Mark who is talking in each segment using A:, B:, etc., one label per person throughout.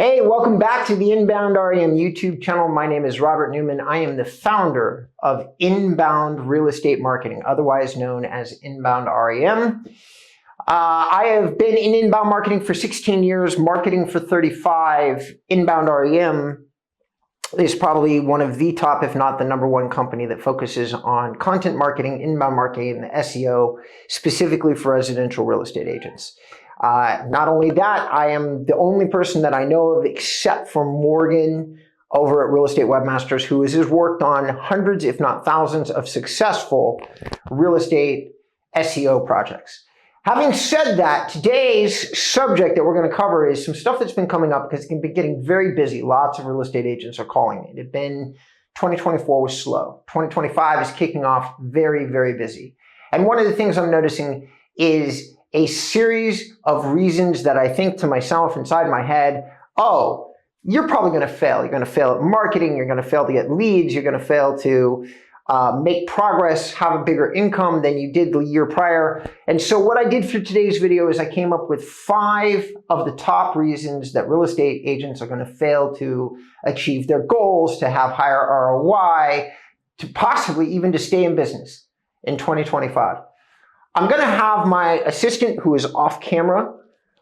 A: Hey, welcome back to the InboundREM YouTube channel. My name is Robert Newman. I am the founder of Inbound Real Estate Marketing, otherwise known as InboundREM. I have been in inbound marketing for 16 years, marketing for 35. InboundREM is probably one of the top, if not the number one company that focuses on content marketing, inbound marketing, and SEO, specifically for residential real estate agents. Not only that, I am the only person that I know of except for Morgan over at Real Estate Webmasters who has worked on hundreds, if not thousands, of successful real estate SEO projects. Having said that, today's subject that we're going to cover is some stuff that's been coming up because it's been getting very busy. Lots of real estate agents are calling me. 2024 was slow. 2025 is kicking off very, very busy. And one of the things I'm noticing is a series of reasons that I think to myself inside my head, oh, you're probably going to fail. You're going to fail at marketing. You're going to fail to get leads. You're going to fail to make progress, have a bigger income than you did the year prior. And so what I did for today's video is I came up with 5 of the top reasons that real estate agents are going to fail to achieve their goals, to have higher ROI, to possibly even to stay in business in 2025. I'm going to have my assistant, who is off camera,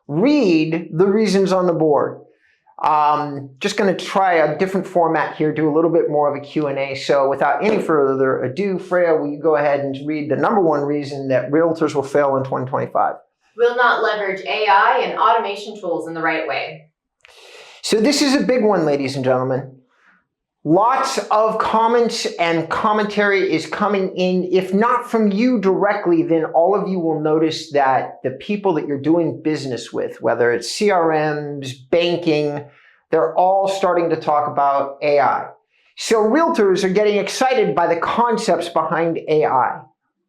A: read the reasons on the board. Just going to try a different format here, do a little bit more of a Q&A. So without any further ado, Freya, will you go ahead and read the number one reason that realtors will fail in 2025?
B: Will not leverage AI and automation tools in the right way.
A: So this is a big one, ladies and gentlemen. Lots of comments and commentary is coming in. If not from you directly, then all of you will notice that the people that you're doing business with, whether it's CRMs, banking, they're all starting to talk about AI. So realtors are getting excited by the concepts behind AI.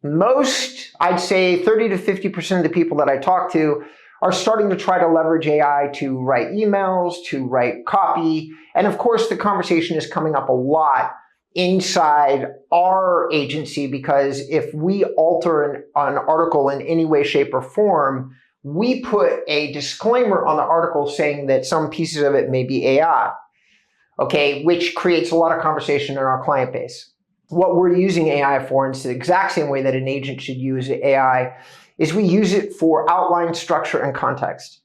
A: Most, I'd say 30 to 50% of the people that I talk to are starting to try to leverage AI to write emails, to write copy. And of course, the conversation is coming up a lot inside our agency because if we alter an article in any way, shape, or form, we put a disclaimer on the article saying that some pieces of it may be AI, okay, which creates a lot of conversation in our client base. What we're using AI for, and it's the exact same way that an agent should use AI, is we use it for outline, structure, and context.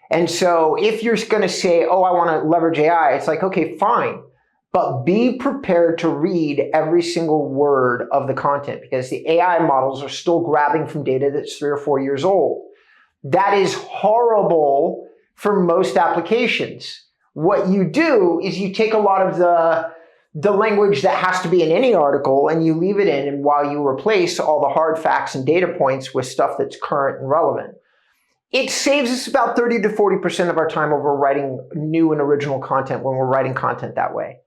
A: And so if you're going to say, oh, I want to leverage AI, it's like, okay, fine, but be prepared to read every single word of the content because the AI models are still grabbing from data that's 3 or 4 years old. That is horrible for most applications. What you do is you take a lot of the language that has to be in any article and you leave it in, and while you replace all the hard facts and data points with stuff that's current and relevant. It saves us about 30 to 40% of our time over writing new and original content when we're writing content that way.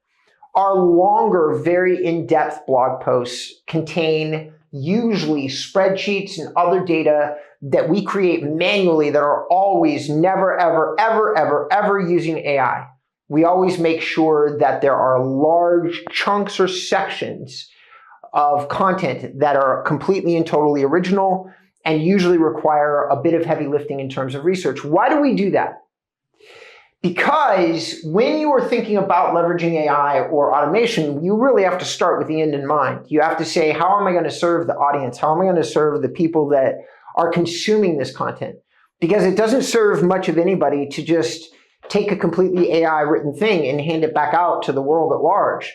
A: Our longer, very in-depth blog posts contain usually spreadsheets and other data that we create manually that are always never, ever, ever, ever, ever using AI. We always make sure that there are large chunks or sections of content that are completely and totally original and usually require a bit of heavy lifting in terms of research. Why do we do that? Because when you are thinking about leveraging AI or automation, you really have to start with the end in mind. You have to say, how am I going to serve the audience? How am I going to serve the people that are consuming this content? Because it doesn't serve much of anybody to just take a completely AI written thing and hand it back out to the world at large.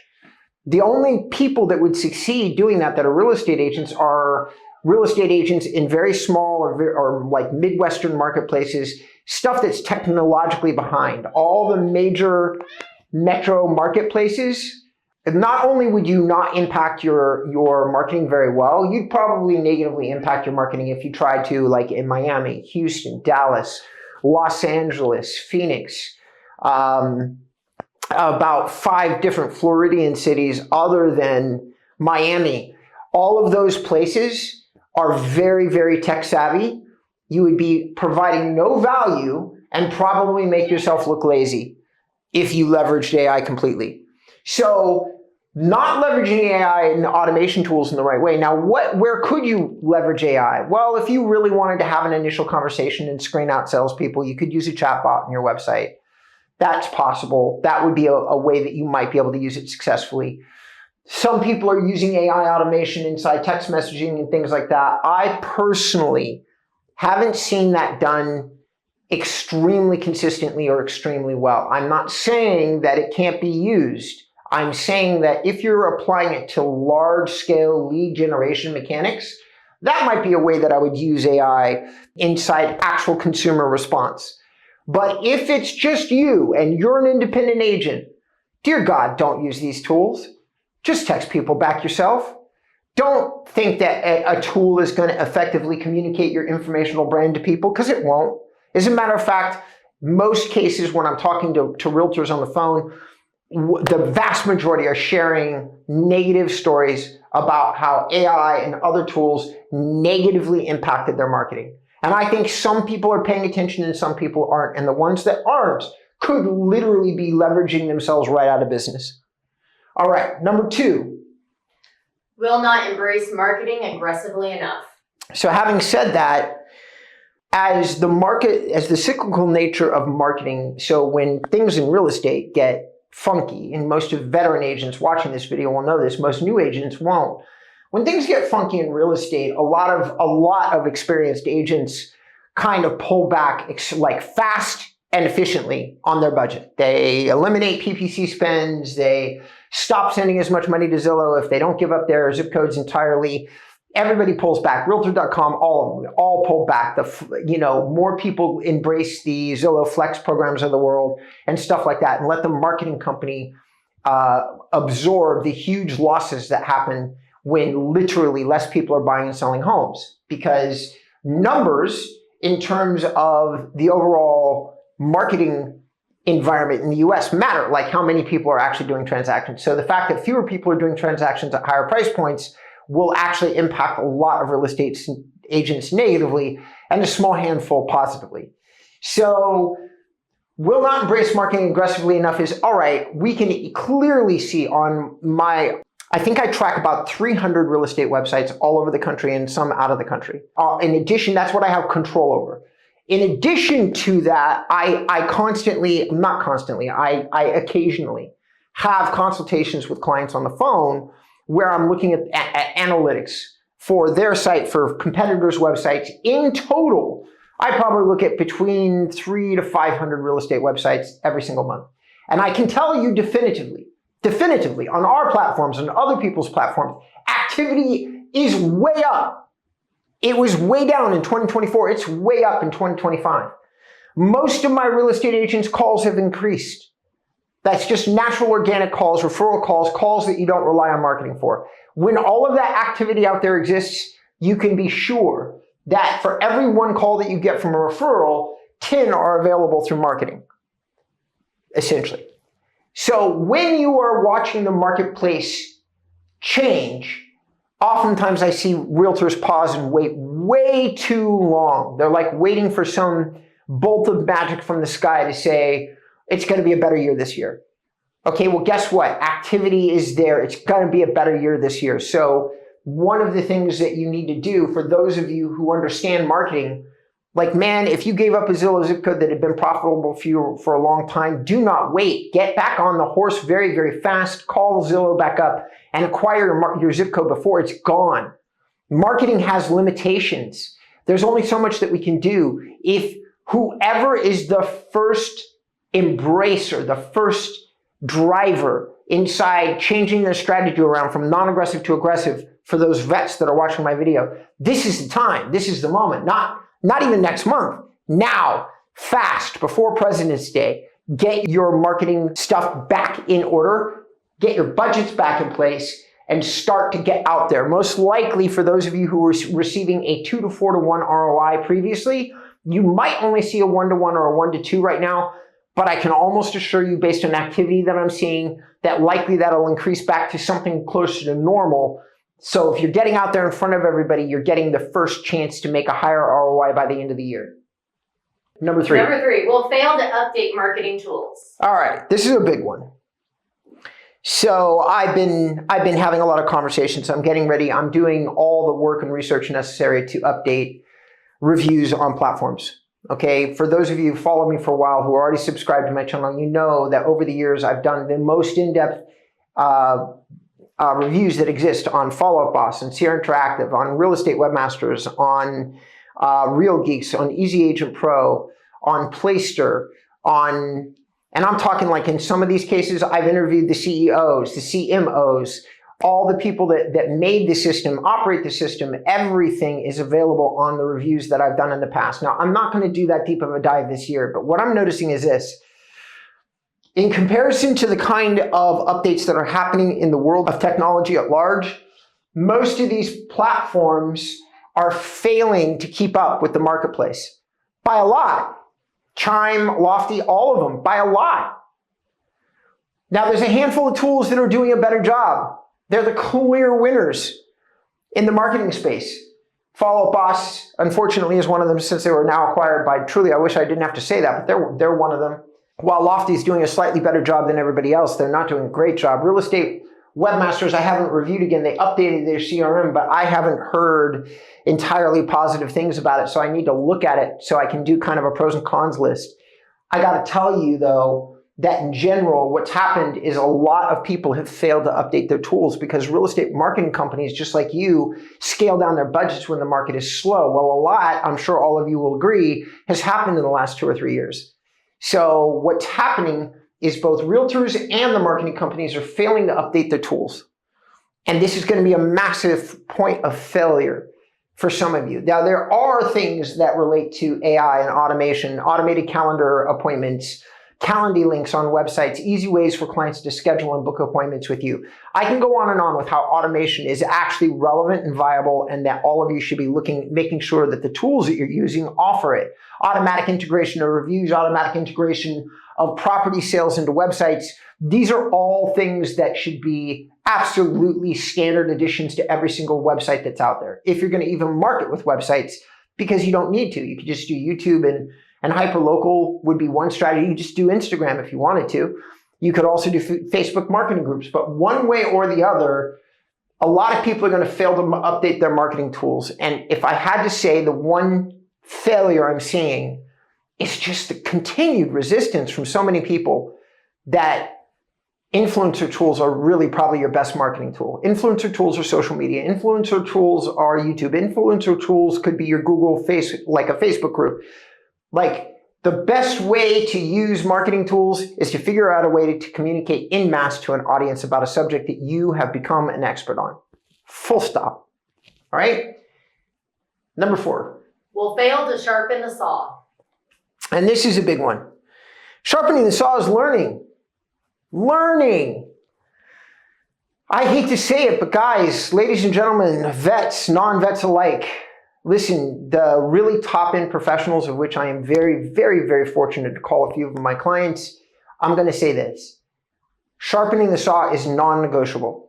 A: The only people that would succeed doing that are real estate agents are real estate agents in very small or like Midwestern marketplaces, stuff that's technologically behind. All the major metro marketplaces, not only would you not impact your marketing very well, you'd probably negatively impact your marketing if you tried to, like in Miami, Houston, Dallas, Los Angeles, Phoenix, about 5 different Floridian cities other than Miami. All of those places are very, very tech savvy. You would be providing no value and probably make yourself look lazy if you leveraged AI completely. So not leveraging AI and automation tools in the right way. Now, where could you leverage AI? Well, if you really wanted to have an initial conversation and screen out salespeople, you could use a chatbot on your website. That's possible. That would be a way that you might be able to use it successfully. Some people are using AI automation inside text messaging and things like that. I personally haven't seen that done extremely consistently or extremely well. I'm not saying that it can't be used. I'm saying that if you're applying it to large-scale lead generation mechanics, that might be a way that I would use AI inside actual consumer response. But if it's just you and you're an independent agent, dear God, don't use these tools. Just text people back yourself. Don't think that a tool is going to effectively communicate your informational brand to people, because it won't. As a matter of fact, most cases when I'm talking to realtors on the phone, the vast majority are sharing negative stories about how AI and other tools negatively impacted their marketing. And I think some people are paying attention and some people aren't. And the ones that aren't could literally be leveraging themselves right out of business. All right, number 2.
B: Will not embrace marketing aggressively enough.
A: So having said that, as the cyclical nature of marketing, so when things in real estate get funky, and most of veteran agents watching this video will know this, most new agents won't. When things get funky in real estate, a lot of experienced agents kind of pull back like fast and efficiently on their budget. They eliminate PPC spends, they stop sending as much money to Zillow if they don't give up their zip codes entirely. Everybody pulls back. Realtor.com, all of them, all pull back. More people embrace the Zillow Flex programs of the world and stuff like that, and let the marketing company absorb the huge losses that happen when literally less people are buying and selling homes. Because numbers in terms of the overall marketing environment in the US matter, like how many people are actually doing transactions. So the fact that fewer people are doing transactions at higher price points will actually impact a lot of real estate agents negatively and a small handful positively. So will not embrace marketing aggressively enough is, all right, we can clearly see on I think I track about 300 real estate websites all over the country and some out of the country. In addition, that's what I have control over. In addition to that, I occasionally have consultations with clients on the phone where I'm looking at analytics for their site, for competitors' websites. In total, I probably look at between 300 to 500 real estate websites every single month. And I can tell you definitively, on our platforms and other people's platforms, activity is way up. It was way down in 2024. It's way up in 2025. Most of my real estate agents' calls have increased. That's just natural organic calls, referral calls that you don't rely on marketing for. When all of that activity out there exists, you can be sure that for every 1 call that you get from a referral, 10 are available through marketing, essentially. So when you are watching the marketplace change, oftentimes I see realtors pause and wait way too long. They're like waiting for some bolt of magic from the sky to say, it's going to be a better year this year. Okay, well, guess what? Activity is there. It's going to be a better year this year. So one of the things that you need to do for those of you who understand marketing, like, man, if you gave up a Zillow zip code that had been profitable for you for a long time, do not wait. Get back on the horse very, very fast. Call Zillow back up and acquire your zip code before it's gone. Marketing has limitations. There's only so much that we can do. If whoever is the first embracer, the first driver inside changing their strategy around from non-aggressive to aggressive for those vets that are watching my video, this is the time. This is the moment. Not even next month. Now, fast, before President's Day, get your marketing stuff back in order, get your budgets back in place, and start to get out there. Most likely, for those of you who were receiving a 2 to 4 to 1 ROI previously, you might only see a 1 to 1 or a 1 to 2 right now. But I can almost assure you, based on activity that I'm seeing, that likely that'll increase back to something closer to normal. So if you're getting out there in front of everybody, you're getting the first chance to make a higher ROI by the end of the year. Number 3.
B: Number 3, will fail to update marketing tools.
A: All right, this is a big one. So I've been having a lot of conversations. I'm getting ready. I'm doing all the work and research necessary to update reviews on platforms. Okay, for those of you who follow me for a while who are already subscribed to my channel, you know that over the years I've done the most in-depth reviews that exist on Follow Up Boss, on Sierra Interactive, on Real Estate Webmasters, on Real Geeks, on Easy Agent Pro, on Playster, on, and I'm talking like in some of these cases, I've interviewed the CEOs, the CMOs, all the people that made the system, operate the system. Everything is available on the reviews that I've done in the past. Now, I'm not going to do that deep of a dive this year, but what I'm noticing is this. In comparison to the kind of updates that are happening in the world of technology at large, most of these platforms are failing to keep up with the marketplace by a lot. Chime, Lofty, all of them, by a lot. Now, there's a handful of tools that are doing a better job. They're the clear winners in the marketing space. Follow Up Boss, unfortunately, is one of them since they were now acquired by Truly. I wish I didn't have to say that, but they're one of them. While Lofty's doing a slightly better job than everybody else, they're not doing a great job. Real Estate Webmasters, I haven't reviewed again. They updated their CRM, but I haven't heard entirely positive things about it, so I need to look at it so I can do kind of a pros and cons list. I got to tell you, though, that in general, what's happened is a lot of people have failed to update their tools because real estate marketing companies, just like you, scale down their budgets when the market is slow. Well, a lot, I'm sure all of you will agree, has happened in the last 2 or 3 years. So what's happening is both realtors and the marketing companies are failing to update their tools. And this is going to be a massive point of failure for some of you. Now, there are things that relate to AI and automation, automated calendar appointments, Calendly links on websites, easy ways for clients to schedule and book appointments with you. I can go on and on with how automation is actually relevant and viable, and that all of you should be making sure that the tools that you're using offer it. Automatic integration of reviews, automatic integration of property sales into websites. These are all things that should be absolutely standard additions to every single website that's out there. If you're going to even market with websites, because you don't need to. You could just do YouTube and hyperlocal would be one strategy. You just do Instagram if you wanted to. You could also do Facebook marketing groups. But one way or the other, a lot of people are going to fail to update their marketing tools. And if I had to say the one failure I'm seeing is just the continued resistance from so many people that influencer tools are really probably your best marketing tool. Influencer tools are social media. Influencer tools are YouTube. Influencer tools could be your Google face, like a Facebook group. Like, the best way to use marketing tools is to figure out a way to communicate en masse to an audience about a subject that you have become an expert on. Full stop. All right? Number 4.
B: Will fail to sharpen the saw.
A: And this is a big one. Sharpening the saw is learning. Learning. I hate to say it, but guys, ladies and gentlemen, vets, non-vets alike, listen, the really top-end professionals, of which I am very, very, very fortunate to call a few of my clients, I'm going to say this. Sharpening the saw is non-negotiable.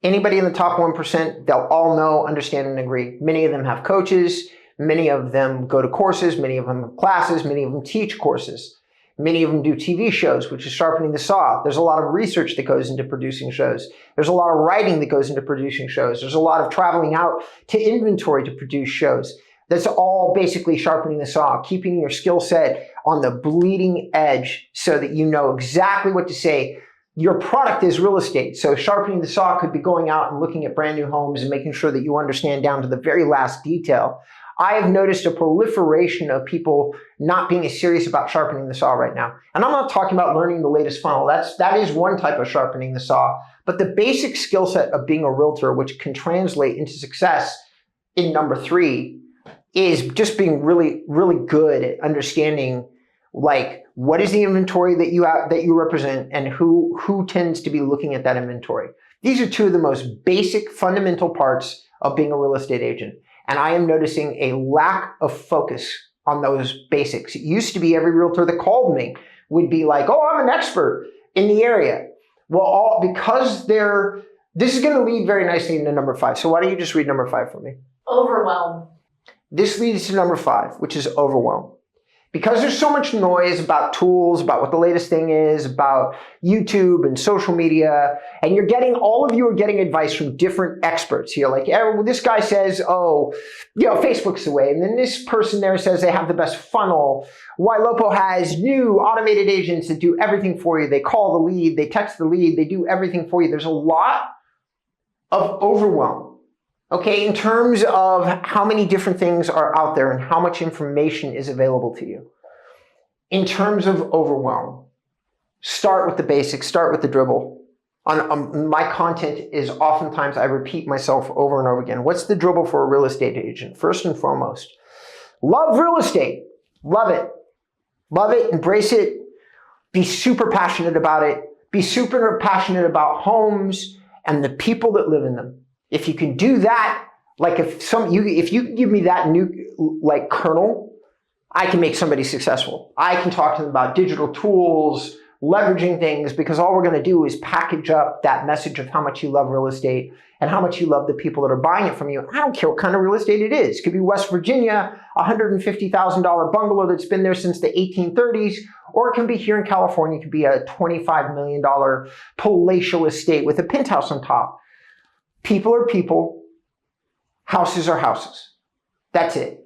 A: Anybody in the top 1%, they'll all know, understand, and agree. Many of them have coaches. Many of them go to courses. Many of them have classes. Many of them teach courses. Many of them do TV shows, which is sharpening the saw. There's a lot of research that goes into producing shows. There's a lot of writing that goes into producing shows. There's a lot of traveling out to inventory to produce shows. That's all basically sharpening the saw, keeping your skill set on the bleeding edge so that you know exactly what to say. Your product is real estate. So sharpening the saw could be going out and looking at brand new homes and making sure that you understand down to the very last detail. I have noticed a proliferation of people not being as serious about sharpening the saw right now. And I'm not talking about learning the latest funnel. That is one type of sharpening the saw. But the basic skill set of being a realtor, which can translate into success in number 3, is just being really, really good at understanding, like, what is the inventory that you represent and who tends to be looking at that inventory. These are 2 of the most basic fundamental parts of being a real estate agent. And I am noticing a lack of focus on those basics. It used to be every realtor that called me would be like, oh, I'm an expert in the area. Well, because this is going to lead very nicely into number 5. So why don't you just read number 5 for me?
B: Overwhelm.
A: This leads to number 5, which is overwhelm. Because there's so much noise about tools, about what the latest thing is, about YouTube and social media, and all of you are getting advice from different experts. You're like, well, this guy says, Facebook's the way. And then this person there says they have the best funnel. Ylopo has new automated agents that do everything for you. They call the lead, they text the lead, they do everything for you. There's a lot of overwhelm, okay, in terms of how many different things are out there and how much information is available to you. In terms of overwhelm, start with the basics, start with the dribble. My content is oftentimes I repeat myself over and over again. What's the dribble for a real estate agent? First and foremost, love real estate. Love it. Love it, embrace it. Be super passionate about it. Be super passionate about homes and the people that live in them. If you can do that, like if you can give me that new kernel, I can make somebody successful. I can talk to them about digital tools, leveraging things, because all we're going to do is package up that message of how much you love real estate and how much you love the people that are buying it from you. I don't care what kind of real estate it is. It could be West Virginia, $150,000 bungalow that's been there since the 1830s, or it can be here in California. It could be a $25 million palatial estate with a penthouse on top. People are people. Houses are houses. That's it.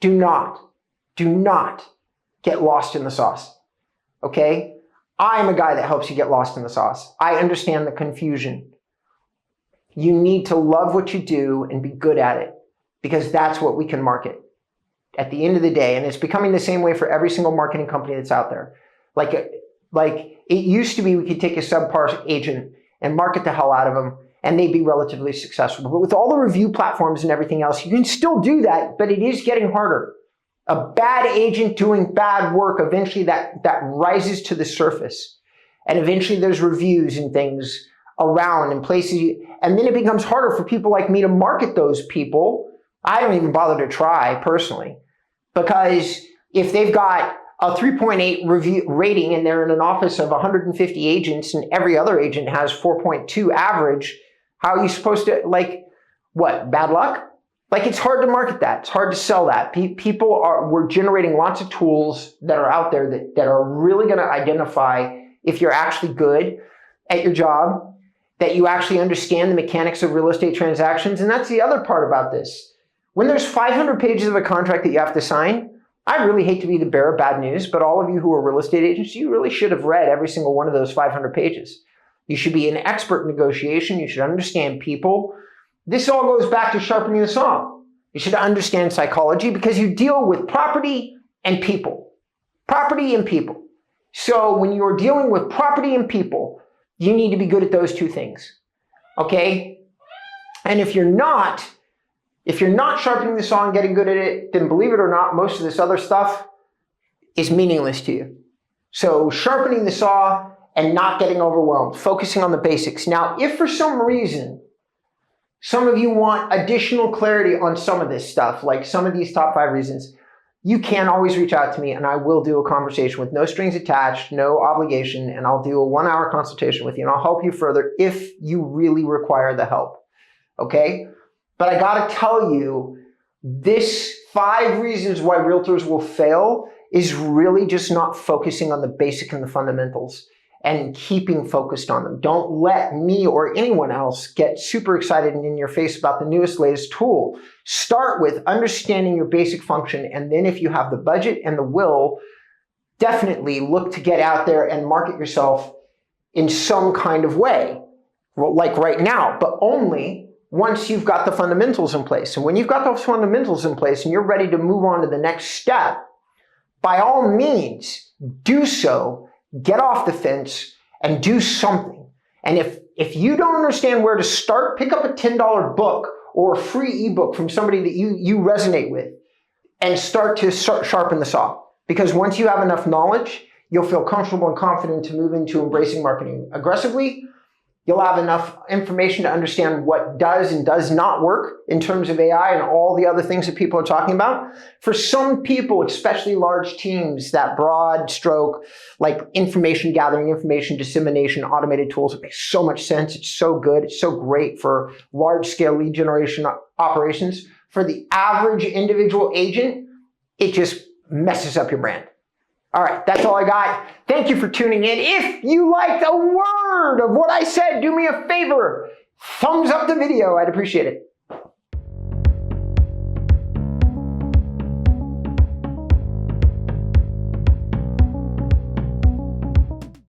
A: Do not get lost in the sauce. Okay? I'm a guy that helps you get lost in the sauce. I understand the confusion. You need to love what you do and be good at it, because that's what we can market at the end of the day. And it's becoming the same way for every single marketing company that's out there. Like it used to be, we could take a subpar agent and market the hell out of them and they'd be relatively successful. But with all the review platforms and everything else, you can still do that, but it is getting harder. A bad agent doing bad work, eventually that rises to the surface. And eventually there's reviews and things around and places, and then it becomes harder for people like me to market those people. I don't even bother to try personally, because if they've got a 3.8 review rating and they're in an office of 150 agents and every other agent has 4.2 average, how are you supposed to, what, bad luck? It's hard to market that. It's hard to sell that. We're generating lots of tools that are out there that are really going to identify if you're actually good at your job, that you actually understand the mechanics of real estate transactions. And that's the other part about this. When there's 500 pages of a contract that you have to sign, I really hate to be the bearer of bad news, but all of you who are real estate agents, you really should have read every single one of those 500 pages. You should be an expert in negotiation. You should understand people. This all goes back to sharpening the saw. You should understand psychology, because you deal with property and people. Property and people. So when you're dealing with property and people, you need to be good at those two things. Okay? And if you're not sharpening the saw and getting good at it, then believe it or not, most of this other stuff is meaningless to you. So sharpening the saw and not getting overwhelmed, focusing on the basics. Now, if for some reason some of you want additional clarity on some of this stuff, like some of these top 5 reasons, you can always reach out to me and I will do a conversation with no strings attached, no obligation, and I'll do a 1-hour consultation with you and I'll help you further if you really require the help. Okay? But I gotta tell you, this 5 reasons why realtors will fail is really just not focusing on the basic and the fundamentals and keeping focused on them. Don't let me or anyone else get super excited and in your face about the newest, latest tool. Start with understanding your basic function, and then if you have the budget and the will, definitely look to get out there and market yourself in some kind of way, like right now, but only once you've got the fundamentals in place. And when you've got those fundamentals in place and you're ready to move on to the next step, by all means, do so. Get off the fence and do something. And if you don't understand where to start, pick up a $10 book or a free ebook from somebody that you resonate with and start to sharpen the saw. Because once you have enough knowledge, you'll feel comfortable and confident to move into embracing marketing aggressively. You'll have enough information to understand what does and does not work in terms of AI and all the other things that people are talking about. For some people, especially large teams, that broad stroke, like information gathering, information dissemination, automated tools, it makes so much sense. It's so good. It's so great for large scale lead generation operations. For the average individual agent, it just messes up your brand. All right, that's all I got. Thank you for tuning in. If you liked a word of what I said, do me a favor. Thumbs up the video. I'd appreciate it.